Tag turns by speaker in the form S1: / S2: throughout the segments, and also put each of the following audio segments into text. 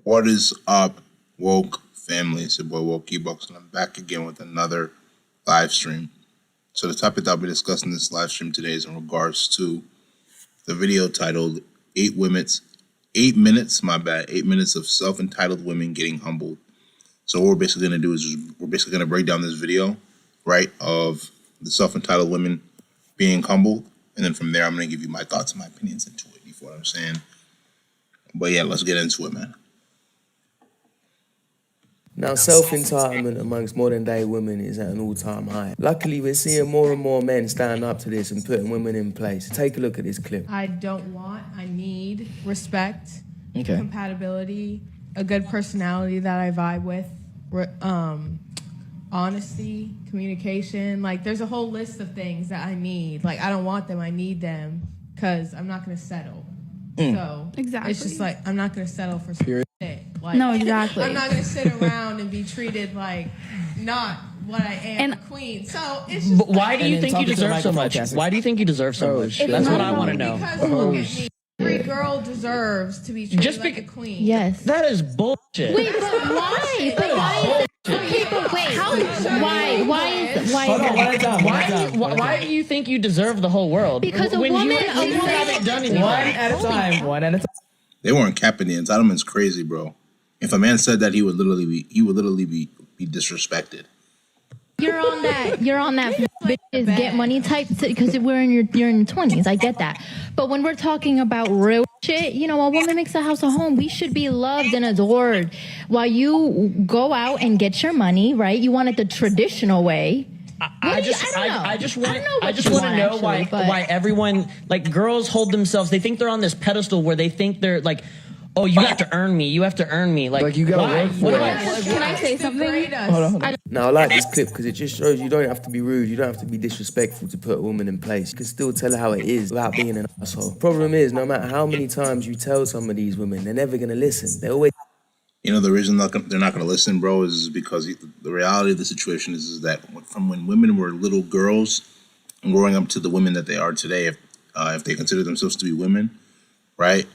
S1: What is up, woke family? It's your boy Wokey Bucks, and I'm back again with another live stream. So the topic that I'll be discussing this live stream today is in regards to the video titled 8 minutes of self-entitled women getting humbled. So what we're basically going to do is we're basically going to break down this video, right, of the self-entitled women being humbled. And then from there, I'm going to give you my thoughts and my opinions into it. You feel what I'm saying? But yeah, let's get into it, man.
S2: Now, self-entitlement amongst modern-day women is at an all-time high. Luckily, we're seeing more and more men stand up to this and putting women in place. Take a look at this clip.
S3: I need respect, compatibility, a good personality that I vibe with, honesty, communication. Like, there's a whole list of things that I need. Like, I don't want them, I need them, because I'm not going to settle. So,
S4: exactly.
S3: It's just like, I'm not going to settle for some shit. Like,
S4: no, exactly.
S3: I'm not going to sit around and be treated like not what I am, a queen. So, it's just...
S5: But why do you think you deserve so much? Why do you think you deserve so much? That's what I want to know.
S3: Because look at me. Every girl deserves to be treated like a queen.
S4: Yes.
S5: That is bullshit.
S4: Wait, but why? But why? Okay, but wait. How?
S5: Why do you think you deserve the whole world?
S4: Because a
S5: when
S4: woman,
S5: you haven't done anything.
S6: One at a time.
S1: They weren't capping. The entitlement's crazy, bro. If a man said that, he would literally be disrespected.
S4: You're on that bitches get money type because you're in your 20s. I get that. But when we're talking about real shit, you know, a woman makes a house a home. We should be loved and adored while you go out and get your money, right? You want it the traditional way.
S5: I just want to know why everyone, like, girls hold themselves, they think they're on this pedestal where they think they're like, oh, you have to earn me. You have to earn me. Like
S6: you gotta work for
S4: it. Can I say something?
S6: Hold on.
S2: Now, I like this clip because it just shows you don't have to be rude. You don't have to be disrespectful to put a woman in place. You can still tell her how it is without being an asshole. Problem is, no matter how many times you tell some of these women, they're never going to listen. They're always...
S1: You know, the reason they're not going to listen, bro, is because the reality of the situation is that from when women were little girls and growing up to the women that they are today, if they consider themselves to be women, right,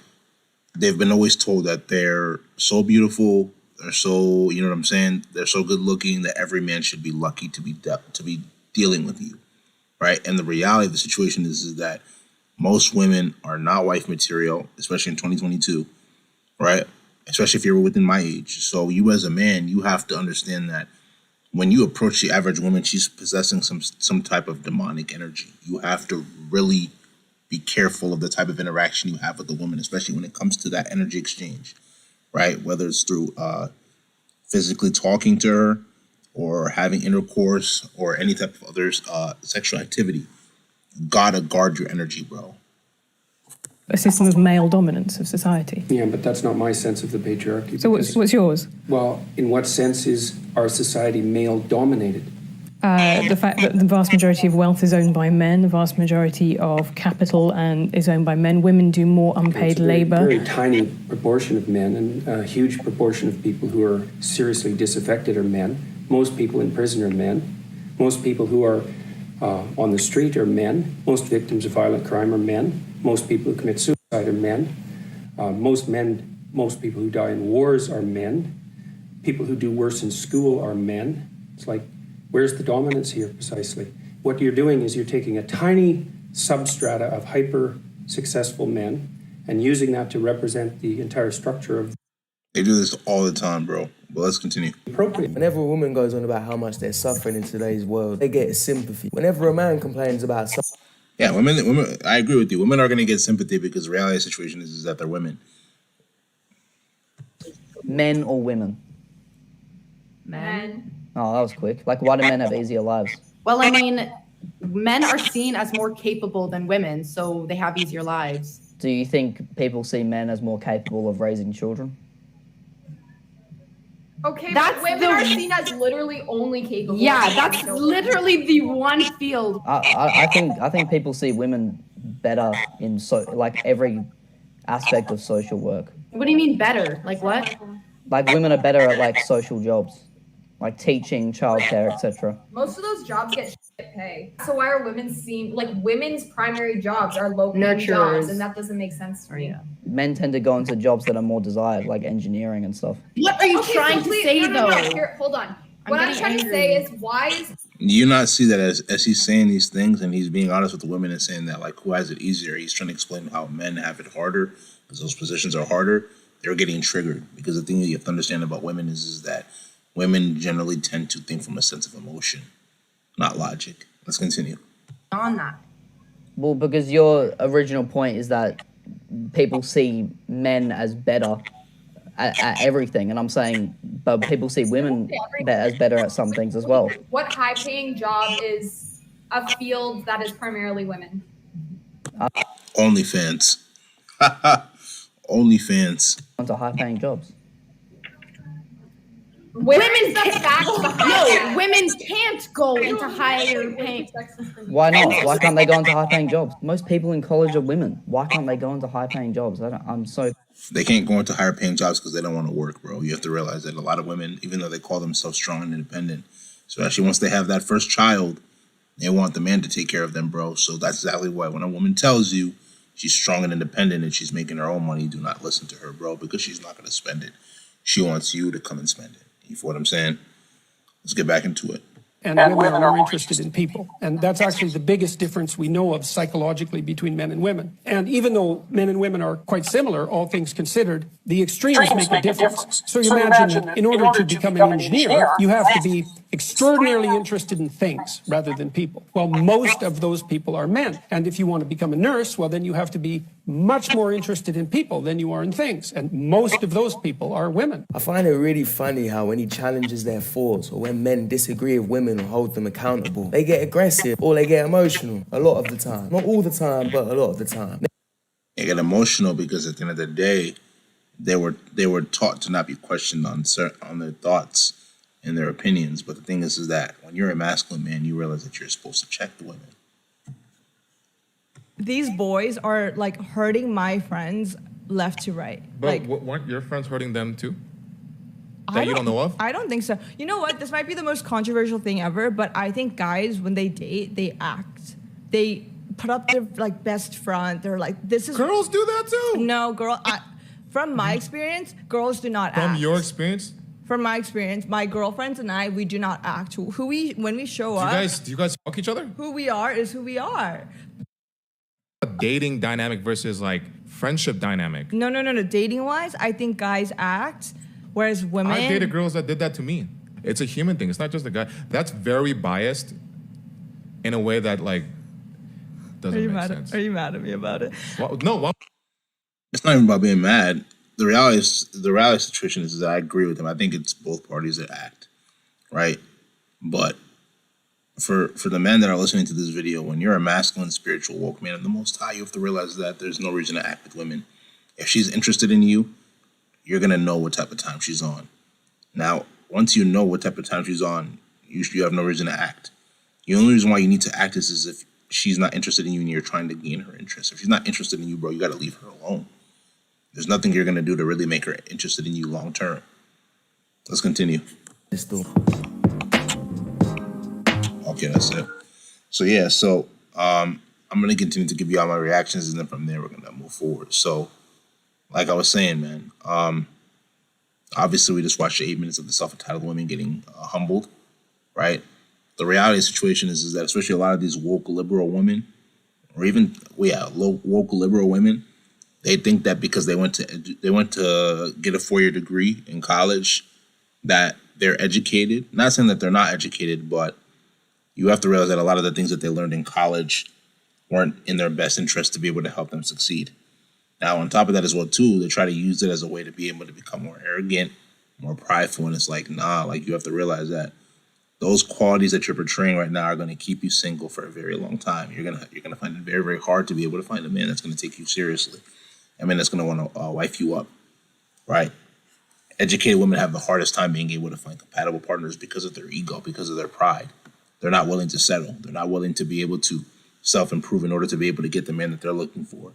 S1: they've been always told that they're so beautiful, they're so, you know what I'm saying, they're so good looking that every man should be lucky to be dealing with you, right? And the reality of the situation is that most women are not wife material, especially in 2022, right? Especially if you're within my age. So you as a man, you have to understand that when you approach the average woman, she's possessing some type of demonic energy. You have to really be careful of the type of interaction you have with the woman, especially when it comes to that energy exchange, right? Whether it's through physically talking to her or having intercourse or any type of other sexual activity. You gotta guard your energy, bro.
S7: A system of male dominance of society.
S8: Yeah, but that's not my sense of the patriarchy.
S7: So what's yours?
S8: Well, in what sense is our society male-dominated?
S7: The fact that the vast majority of wealth is owned by men, the vast majority of capital is owned by men. Women do more unpaid labor.
S8: A very tiny proportion of men, and a huge proportion of people who are seriously disaffected are men. Most people in prison are men. Most people who are on the street are men. Most victims of violent crime are men. Most people who commit suicide are men. Most people who die in wars are men. People who do worse in school are men. It's like, where's the dominance here precisely? What you're doing is you're taking a tiny substrata of hyper-successful men and using that to represent the entire structure of...
S1: They do this all the time, bro. But let's continue.
S8: Appropriate.
S2: Whenever a woman goes on about how much they're suffering in today's world, they get sympathy. Whenever a man complains about suffering...
S1: Yeah, women. I agree with you. Women are going to get sympathy because the reality of the situation is that they're women.
S6: Men or women?
S9: Men.
S6: Oh, that was quick. Like, why do men have easier lives?
S9: Well, I mean, men are seen as more capable than women, so they have easier lives.
S6: Do you think people see men as more capable of raising children?
S9: Okay,
S10: that's
S9: women are seen as literally only capable.
S10: Yeah, that's literally the one field.
S6: I think people see women better in every aspect of social work.
S9: What do you mean better? Like what?
S6: Like women are better at social jobs, like teaching, childcare, etc.
S9: Most of those jobs get
S10: pay. So why are women seen like women's primary jobs are low paying jobs, and that doesn't make sense to me.
S6: Men tend to go into jobs that are more desired, like engineering and stuff.
S10: What are you trying to say though? Here, hold on. What I'm trying to say is why is
S1: You not see that as he's saying these things and he's being honest with the women and saying that like who has it easier. He's trying to explain how men have it harder because those positions are harder. They're getting triggered because the thing that you have to understand about women is that women generally tend to think from a sense of emotion, not logic. Let's continue.
S10: on that?
S6: Well, because your original point is that people see men as better at everything, and I'm saying, but people see women as better at some things as well.
S10: What high paying job is a field that is primarily women?
S1: OnlyFans. OnlyFans.
S6: Onto high-paying jobs.
S10: Women can't go into higher paying.
S6: Why not? Why can't they go into high-paying jobs? Most people in college are women. Why can't they go into high-paying jobs? I'm so...
S1: They can't go into higher paying jobs because they don't want to work, bro. You have to realize that a lot of women, even though they call themselves strong and independent, especially once they have that first child, they want the man to take care of them, bro. So that's exactly why when a woman tells you she's strong and independent and she's making her own money, do not listen to her, bro, because she's not going to spend it. She wants you to come and spend it. You feel what I'm saying? Let's get back into it.
S8: And women are more interested in people. And that's actually the biggest difference we know of psychologically between men and women. And even though men and women are quite similar, all things considered, the extremes make a difference. So you imagine that in order to become an engineer, you have to be extraordinarily interested in things rather than people. Well, most of those people are men. And if you want to become a nurse, well, then you have to be much more interested in people than you are in things. And most of those people are women.
S2: I find it really funny how when he challenges their thoughts or when men disagree with women or hold them accountable, they get aggressive or they get emotional a lot of the time. Not all the time, but a lot of the time.
S1: They get emotional because at the end of the day, they were taught to not be questioned on their thoughts and their opinions. But the thing is that when you're a masculine man, you realize that you're supposed to check the women.
S11: These boys are like hurting my friends left to right.
S12: But
S11: like,
S12: weren't your friends hurting them too? That you don't know of?
S11: I don't think so. You know what? This might be the most controversial thing ever, but I think guys, when they date, they act. They put up their like best front. They're like, this is...
S12: Girls do that too.
S11: No, from my experience, girls do not act.
S12: From your experience?
S11: From my experience, my girlfriends and I, we do not act. When we show up...
S12: Do you guys fuck each other?
S11: Who we are is who we are.
S12: A dating dynamic versus like friendship dynamic.
S11: No. Dating wise, I think guys act, whereas women.
S12: I dated girls that did that to me. It's a human thing. It's not just a guy. That's very biased in a way that like doesn't make sense.
S11: Are you mad at me about it?
S12: Well, no. Well,
S1: it's not even about being mad. The reality situation is that I agree with him. I think it's both parties that act, right? But for the men that are listening to this video, when you're a masculine, spiritual, woke man of the Most High, you have to realize that there's no reason to act with women. If she's interested in you, you're going to know what type of time she's on. Now, once you know what type of time she's on, you have no reason to act. The only reason why you need to act is if she's not interested in you and you're trying to gain her interest. If she's not interested in you, bro, you got to leave her alone. There's nothing you're going to do to really make her interested in you long term. Let's continue. Okay, that's it. So yeah, I'm gonna continue to give you all my reactions, and then from there we're gonna move forward. So, like I was saying, man, obviously we just watched the 8 minutes of the self-entitled women getting humbled, right? The reality of the situation is that especially a lot of these woke liberal women, or even woke liberal women, they think that because they went to get a 4-year degree in college, that they're educated. Not saying that they're not educated, but you have to realize that a lot of the things that they learned in college weren't in their best interest to be able to help them succeed. Now, on top of that as well, too, they try to use it as a way to be able to become more arrogant, more prideful, and it's like, nah, like you have to realize that those qualities that you're portraying right now are going to keep you single for a very long time. You're gonna find it very, very hard to be able to find a man that's going to take you seriously, a man that's going to want to wife you up, right? Educated women have the hardest time being able to find compatible partners because of their ego, because of their pride. They're not willing to settle. They're not willing to be able to self-improve in order to be able to get the man that they're looking for.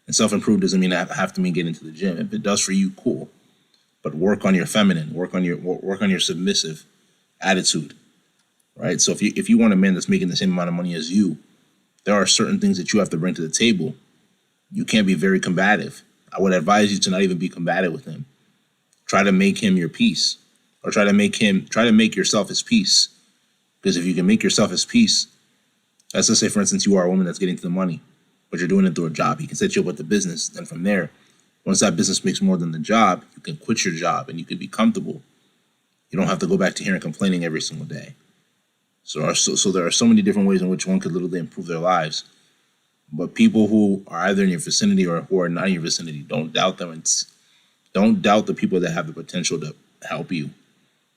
S1: And self-improve doesn't mean have to mean get into the gym. If it does for you, cool. But work on your feminine, work on your submissive attitude. right? So if you want a man that's making the same amount of money as you, there are certain things that you have to bring to the table. You can't be very combative. I would advise you to not even be combative with him. Try to make him your peace, or try to make yourself his peace. Because if you can make yourself his peace, let's just say, for instance, you are a woman that's getting to the money, but you're doing it through a job. He can set you up with the business. Then from there, once that business makes more than the job, you can quit your job and you can be comfortable. You don't have to go back to hearing complaining every single day. So there are so many different ways in which one could literally improve their lives. But people who are either in your vicinity or who are not in your vicinity, don't doubt them, and don't doubt the people that have the potential to help you,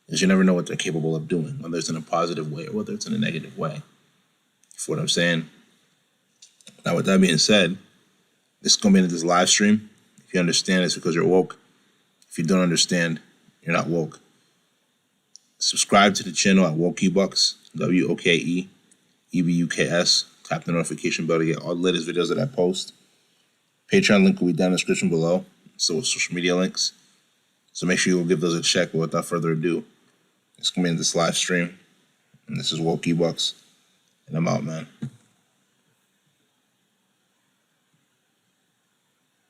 S1: because you never know what they're capable of doing, whether it's in a positive way or whether it's in a negative way. You feel what I'm saying? Now, with that being said, this is going to be into this live stream. If you understand, it's because you're woke. If you don't understand, you're not woke. Subscribe to the channel at WokeEbucks, WOKEEBUKS. Tap the notification bell to get all the latest videos that I post. Patreon link will be down in the description below. So with social media links. So make sure you'll give those a check. But without further ado, it's going to be in this live stream. And this is WokeEbucks. And I'm out, man.